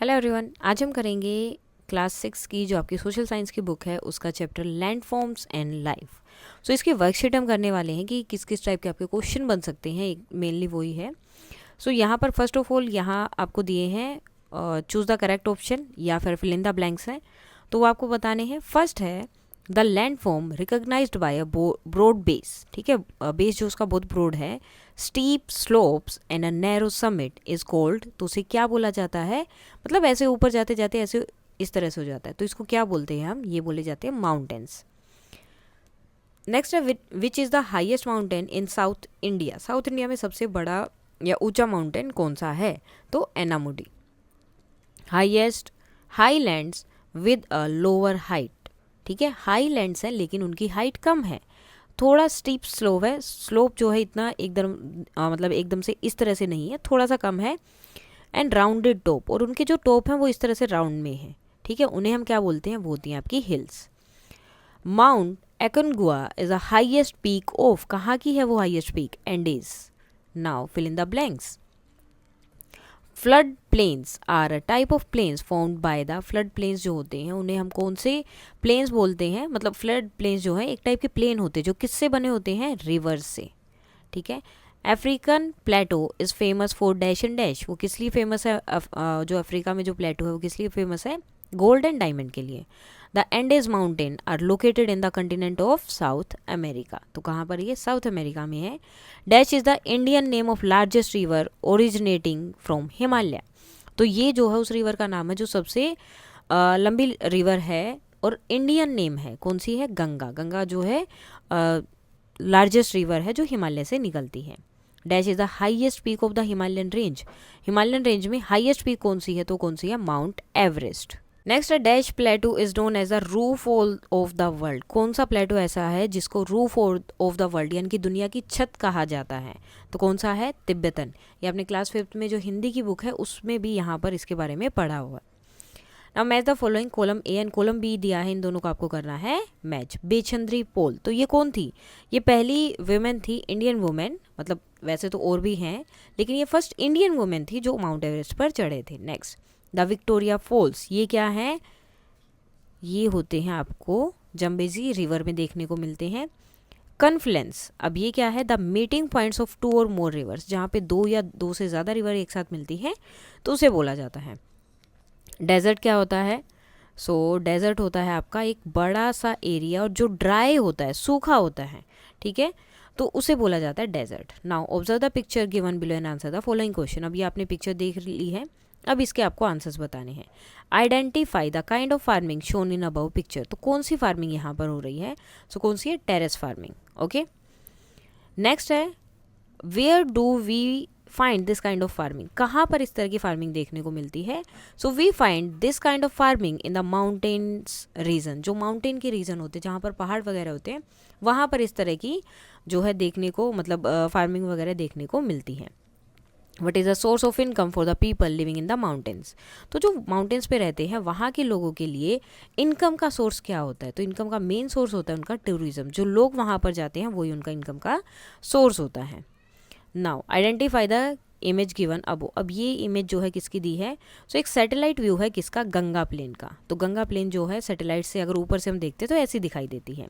Hello everyone, आज हम करेंगे क्लास 6 की जो आपकी सोशल साइंस की बुक है उसका chapter landforms and life. So इसकी वर्कशीट हम करने वाले हैं कि किस किस टाइप के आपके क्वेश्चन बन सकते हैं, मेनली वही है। सो यहाँ पर फर्स्ट ऑफ ऑल यहाँ आपको दिए हैं चूज़ द करेक्ट ऑप्शन या फिर फिल इन द ब्लैंक्स हैं, तो वो आपको बताने हैं। फर्स्ट है the land form recognised by a broad base, ठीक है, बेस जो उसका बहुत ब्रॉड है, steep slopes and a narrow summit is called, तो उसे क्या बोला जाता है, मतलब ऐसे ऊपर जाते जाते ऐसे इस तरह से हो जाता है, तो इसको क्या बोलते हैं हम, ये बोले जाते हैं माउंटेन्स। नेक्स्ट है which is the highest mountain in south India, south India में सबसे बड़ा या ऊंचा माउंटेन कौन सा है, तो Anamudi. Highest highlands with a lower height, ठीक है, हाईलैंड्स हैं लेकिन उनकी हाइट कम है, थोड़ा स्टीप स्लोप है, स्लोप जो है इतना एकदम मतलब एकदम से इस तरह से नहीं है, थोड़ा सा कम है, एंड राउंडेड टॉप, और उनके जो टॉप हैं वो इस तरह से राउंड में है, ठीक है, उन्हें हम क्या बोलते हैं, वो होती हैं आपकी hills. Mount Aconcagua is the highest peak of, कहाँ की है वो highest peak, Andes. Now fill in the blanks. Flood plains are a type of plains formed by the, flood plains जो होते हैं उन्हें हम कौन से प्लेन्स बोलते हैं, मतलब फ्लड प्लेन्स जो है एक टाइप के प्लेन होते हैं जो किससे बने होते हैं, रिवर्स से, ठीक है। African plateau is famous for dash and dash, वो किस लिए फेमस है, जो अफ्रीका में जो प्लेटो है वो किस लिए फेमस है, गोल्ड एंड डायमंड के लिए। The Andes mountain are located in the continent of South America, तो कहाँ पर ये, साउथ अमेरिका में है। Dash is the Indian name of largest river originating from Himalaya, तो ये जो है उस रिवर का नाम है जो सबसे लंबी रिवर है और इंडियन नेम है, कौन सी है, गंगा। गंगा जो है लार्जेस्ट रिवर है जो हिमालय से निकलती है। Dash is the highest peak of the Himalayan range, Himalayan range में हाईएस्ट पीक कौन सी है, तो कौन सी है, माउंट एवरेस्ट। नेक्स्ट है dash plateau is known as the roof of the world, कौन सा प्लेटू ऐसा है जिसको रूफ ऑफ द वर्ल्ड यानी कि दुनिया की छत कहा जाता है, तो कौन सा है, तिब्बतन। ये आपने क्लास 5 में जो हिंदी की बुक है उसमें भी यहाँ पर इसके बारे में पढ़ा हुआ है। Now match the following, column A and column B दिया है, इन दोनों को आपको करना है मैच। बेचंद्री पोल, तो ये कौन थी, ये पहली वुमेन थी, इंडियन वुमेन, मतलब वैसे तो और भी हैं लेकिन ये फर्स्ट इंडियन वुमेन थी जो माउंट एवरेस्ट पर चढ़े थे। नेक्स्ट द विक्टोरिया फॉल्स, ये क्या है, ये होते हैं आपको जम्बेजी रिवर में देखने को मिलते हैं। कन्फ्लुएंस, अब ये क्या है, the meeting points of two or more reverse, जहाँ पे दो या दो से ज़्यादा रिवर एक साथ मिलती हैं तो उसे बोला जाता है। डेजर्ट क्या होता है, सो डेजर्ट होता है आपका एक बड़ा सा एरिया और जो ड्राई होता है, सूखा होता है, ठीक है, तो उसे बोला जाता है desert. Now observe the picture given below and answer the following question, अब ये आपने पिक्चर देख ली है, अब इसके आपको आंसर्स बताने हैं। Identify the kind of farming shown in above picture, तो कौन सी फार्मिंग यहाँ पर हो रही है, सो कौन सी है, टेरेस फार्मिंग, ओके। नेक्स्ट है where do we find this kind of farming, कहाँ पर इस तरह की फार्मिंग देखने को मिलती है, so we find this kind of farming in the mountains region, जो माउंटेन के रीजन होते हैं जहाँ पर पहाड़ वगैरह होते हैं वहाँ पर इस तरह की जो है देखने को, मतलब फार्मिंग वगैरह देखने को मिलती है। What is the source of income for the people living in the mountains, तो जो माउंटेन्स पे रहते हैं वहाँ के लोगों के लिए इनकम का सोर्स क्या होता है, तो इनकम का मेन सोर्स होता है उनका टूरिज्म, जो लोग वहाँ पर जाते हैं वही उनका इनकम का सोर्स होता है। Now identify the image given, अब ये इमेज जो है किसकी दी है, सो एक सैटेलाइट व्यू है किसका, गंगा प्लेन का, तो गंगा प्लेन जो है सैटेलाइट से अगर ऊपर से हम देखते हैं तो ऐसी दिखाई देती है।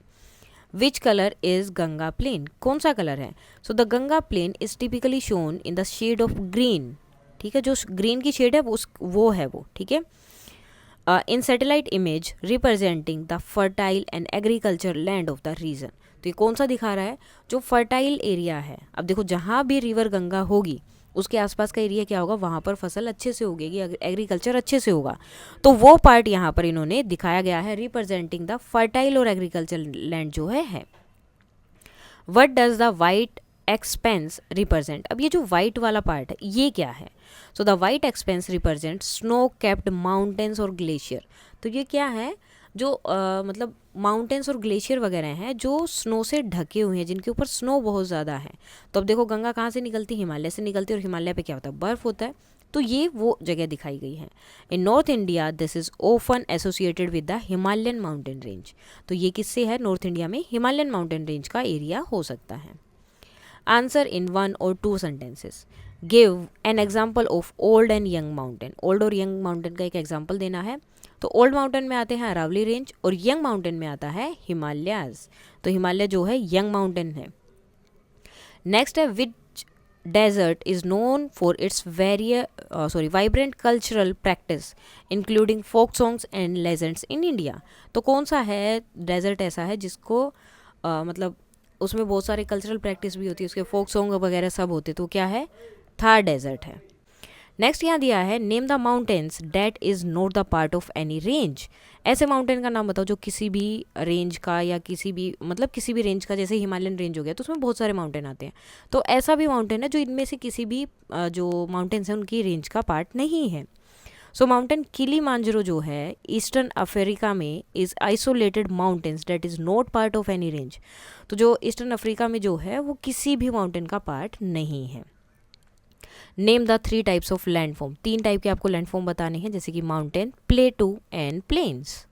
Which colour is Ganga plain, कौन सा कलर है, so the Ganga plain is typically shown in the shade of green, ठीक है, जो ग्रीन की शेड है वो है वो, ठीक है। In satellite image representing the fertile and agriculture land of the region, तो ये कौन सा दिखा रहा है, जो फर्टाइल एरिया है। अब देखो जहाँ भी रिवर गंगा होगी उसके आसपास का एरिया क्या होगा, वहाँ पर फसल अच्छे से उगेगी, एग्रीकल्चर अच्छे से होगा, तो वो पार्ट यहाँ पर इन्होंने दिखाया गया है, रिप्रेजेंटिंग द फर्टाइल और एग्रीकल्चर लैंड जो है। What does the white expense represent, अब ये जो वाइट वाला पार्ट है ये क्या है, so the white expense represent snow capped mountains और ग्लेशियर, तो ये क्या है, जो मतलब माउंटेन्स और ग्लेशियर वगैरह हैं जो स्नो से ढके हुए हैं, जिनके ऊपर स्नो बहुत ज़्यादा है। तो अब देखो गंगा कहाँ से निकलती है, हिमालय से निकलती है, और हिमालय पे क्या होता है, बर्फ़ होता है, तो ये वो जगह दिखाई गई है। In north India this is often associated with the Himalayan mountain range, तो ये किससे है, नॉर्थ इंडिया में हिमालयन माउंटेन रेंज का एरिया हो सकता है। Answer in 1 or 2 sentences. Give an example of old and young mountain. Old और यंग माउंटेन का एक एग्जाम्पल देना है. तो ओल्ड माउंटेन में आते हैं अरावली रेंज और यंग माउंटेन में आता है हिमालयाज. तो हिमालय जो है यंग माउंटेन है. नेक्स्ट है which desert is known for its vibrant cultural practice including folk songs and legends in India. तो कौन सा है डेजर्ट ऐसा है जिसको मतलब उसमें बहुत सारे कल्चरल प्रैक्टिस भी होती है, उसके फोक सॉन्ग वगैरह सब होते. तो क्या है? थार डेजर्ट है. नेक्स्ट यहाँ दिया है name the mountains that is not the part of any range. ऐसे माउंटेन का नाम बताओ जो किसी भी रेंज का या किसी भी रेंज का, जैसे हिमालयन रेंज हो गया तो उसमें बहुत सारे माउंटेन आते हैं. तो ऐसा भी माउंटेन है जो इनमें से किसी भी जो माउंटेन्स हैं उनकी रेंज का पार्ट नहीं है. सो माउंटेन किलीमांजरो जो है ईस्टर्न अफ्रीका में is isolated mountains that is not part of any range. तो जो ईस्टर्न अफ्रीका में जो है वो किसी भी माउंटेन का पार्ट नहीं है. Name the 3 types of landform. 3 type के आपको लैंडफॉर्म बताने हैं, जैसे कि mountain, plateau and plains.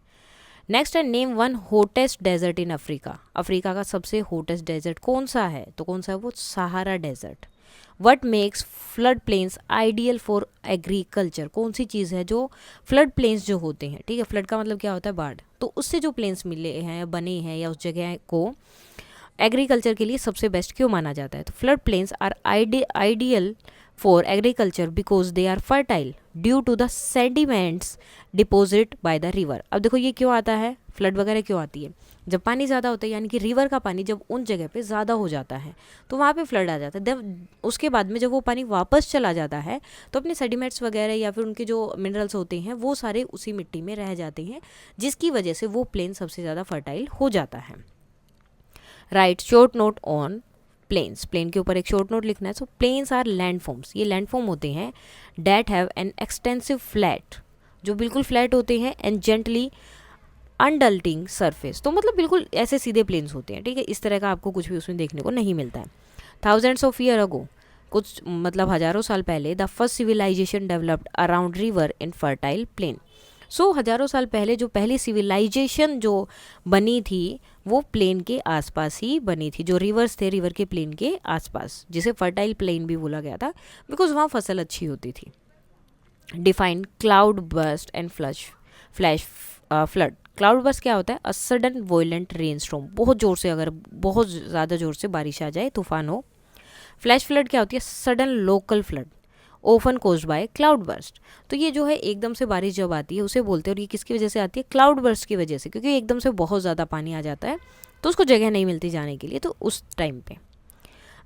Next है name 1 hottest desert in Africa. Africa का सबसे हॉटेस्ट डेजर्ट कौन सा है? तो कौन सा है वो? Sahara desert. What makes flood plains ideal for agriculture. कौन सी चीज़ है जो फ्लड प्लेन्स जो होते हैं, ठीक है, फ्लड का मतलब क्या होता है? बाढ़. तो उससे जो प्लेन्स मिले हैं, बने हैं, या उस जगह को एग्रीकल्चर के लिए सबसे बेस्ट क्यों माना जाता है? तो flood plains are ideal for agriculture because they are fertile due to the sediments deposit by the river. अब देखो ये क्यों आता है, फ्लड वगैरह क्यों आती है? जब पानी ज़्यादा होता है, यानी कि रिवर का पानी जब उन जगह पे ज़्यादा हो जाता है तो वहाँ पे फ्लड आ जाता है. जब उसके बाद में जब वो पानी वापस चला जाता है तो अपने सेडिमेंट्स वगैरह या फिर उनके जो मिनरल्स होते हैं वो सारे उसी मिट्टी में रह जाते हैं, जिसकी वजह से वो प्लेन सबसे ज़्यादा फर्टाइल हो जाता है. Write short note on plains. Plain के ऊपर एक शॉर्ट नोट लिखना है. So plains are landforms. ये लैंडफॉर्म होते हैं that have an extensive flat, जो बिल्कुल फ्लैट होते हैं, एंड जेंटली अनडल्टिंग सरफेस. तो मतलब बिल्कुल ऐसे सीधे प्लेन्स होते हैं, ठीक है. इस तरह का आपको कुछ भी उसमें देखने को नहीं मिलता है. थाउजेंड्स ऑफ ईयर अगो, कुछ मतलब हज़ारों साल पहले, the first civilization developed around river in fertile plain. So हज़ारों साल पहले जो पहली सिविलाइजेशन जो बनी थी वो प्लेन के आसपास ही बनी थी, जो रिवर्स थे रिवर के प्लेन के आसपास, जिसे फर्टाइल प्लेन भी बोला गया था बिकॉज वहाँ फसल अच्छी होती थी. Define cloud burst and flash flood. Cloud burst क्या होता है? A sudden violent rain storm. बहुत ज़ोर से, अगर बहुत ज़्यादा ज़ोर से बारिश आ जाए, तूफान हो. फ्लैश फ्लड क्या होती है? Sudden local flood often caused by cloudburst. तो ये जो है एकदम से बारिश जब आती है उसे बोलते हैं, और ये किसकी वजह से आती है? क्लाउड बर्स्ट की वजह से, क्योंकि एकदम से बहुत ज़्यादा पानी आ जाता है तो उसको जगह नहीं मिलती जाने के लिए, तो उस टाइम पे.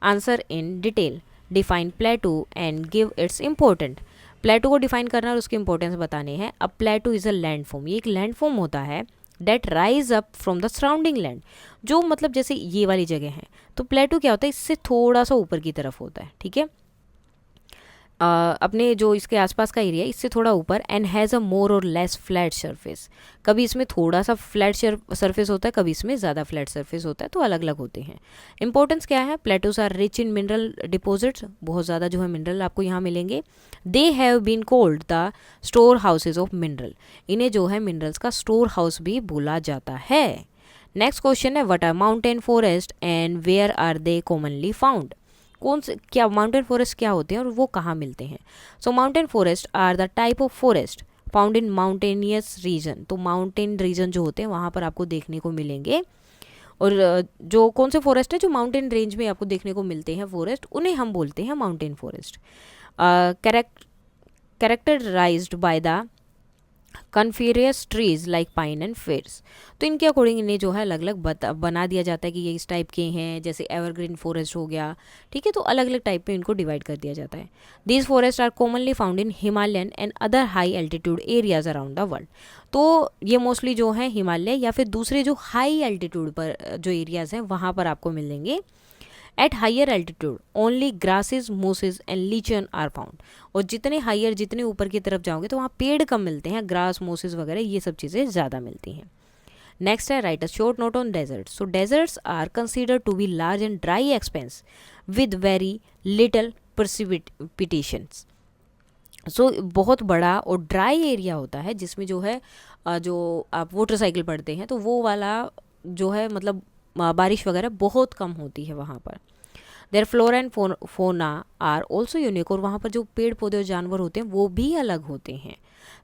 Answer in detail. Define प्लेटू and give its important. प्लेटू को डिफाइन करना और उसके इंपॉर्टेंस बताने हैं. अब प्लेटू इज़ अ लैंडफॉर्म. ये एक लैंडफॉर्म होता है that rise up from the surrounding land. जो मतलब जैसे ये वाली जगह है, तो प्लेटू क्या होता है? इससे थोड़ा सा ऊपर की तरफ होता है, ठीक है, अपने जो इसके आसपास का एरिया इससे थोड़ा ऊपर. एंड हैज़ अ मोर और लेस फ्लैट सरफेस. कभी इसमें थोड़ा सा फ्लैट सरफेस होता है, कभी इसमें ज़्यादा फ्लैट सरफेस होता है, तो अलग अलग होते हैं. इंपॉर्टेंस क्या है? Plateaus are rich in mineral deposits. बहुत ज़्यादा जो है मिनरल आपको यहाँ मिलेंगे. They have been called the storehouses of mineral. इन्हें जो है मिनरल्स का स्टोर हाउस भी बोला जाता है. नेक्स्ट क्वेश्चन है what are mountain forest and where are they commonly found. कौन से क्या माउंटेन फॉरेस्ट क्या होते हैं और वो कहाँ मिलते हैं? So mountain forest are the type of forest found in mountainous region. तो माउंटेन रीजन जो होते हैं वहाँ पर आपको देखने को मिलेंगे. और जो कौन से फॉरेस्ट है जो माउंटेन रेंज में आपको देखने को मिलते हैं फॉरेस्ट, उन्हें हम बोलते हैं mountain forest. Characterized by the coniferous trees like pine and firs. तो इनके अकॉर्डिंग इन्हें जो है अलग अलग बना दिया जाता है कि ये इस टाइप के हैं, जैसे एवरग्रीन फॉरेस्ट हो गया, ठीक है. तो अलग अलग टाइप में इनको डिवाइड कर दिया जाता है. These forest are commonly found in Himalayan and other high altitude areas around the world. तो ये मोस्टली जो है हिमालय या फिर दूसरे जो हाई एल्टीट्यूड पर जो एरियाज हैं वहाँ पर आपको मिलेंगे. At higher altitude only grasses, mosses and lichen are found. और जितने हाइयर, जितने ऊपर की तरफ जाओगे तो वहाँ पेड़ कम मिलते हैं, ग्रास, मोसेज वगैरह ये सब चीज़ें ज़्यादा मिलती हैं. नेक्स्ट है write a short note on desert. So deserts are considered to be large and dry expanse with very little precipitations. So बहुत बड़ा और ड्राई एरिया होता है जिसमें जो है जो आप वाटर साइकिल पढ़ते हैं तो वो वाला जो है मतलब बारिश वगैरह बहुत कम होती है वहाँ पर. Their flora and fauna are also unique, और वहाँ पर जो पेड़ पौधे और जानवर होते हैं वो भी अलग होते हैं।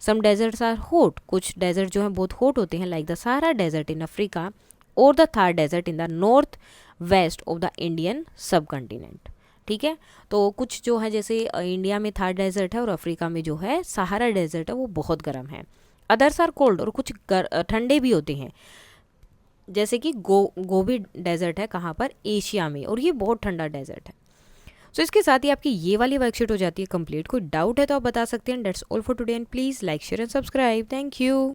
सम डेजर्ट्स आर हॉट, कुछ डेजर्ट जो हैं बहुत हॉट होते हैं, like the Sahara desert in Africa और the Thar desert in the north west of the Indian subcontinent. ठीक है, तो कुछ जो है जैसे इंडिया में थार डेजर्ट है और अफ्रीका में जो है सहारा डेजर्ट है वो बहुत गर्म है। अदर्स आर कोल्ड, और कुछ ठंडे भी होते हैं, जैसे कि गोबी डेजर्ट है कहाँ पर, एशिया में, और ये बहुत ठंडा डेजर्ट है। सो इसके साथ ही आपकी ये वाली वर्कशीट हो जाती है कंप्लीट। कोई डाउट है तो आप बता सकते हैं। That's all for today and please like share and subscribe. Thank you.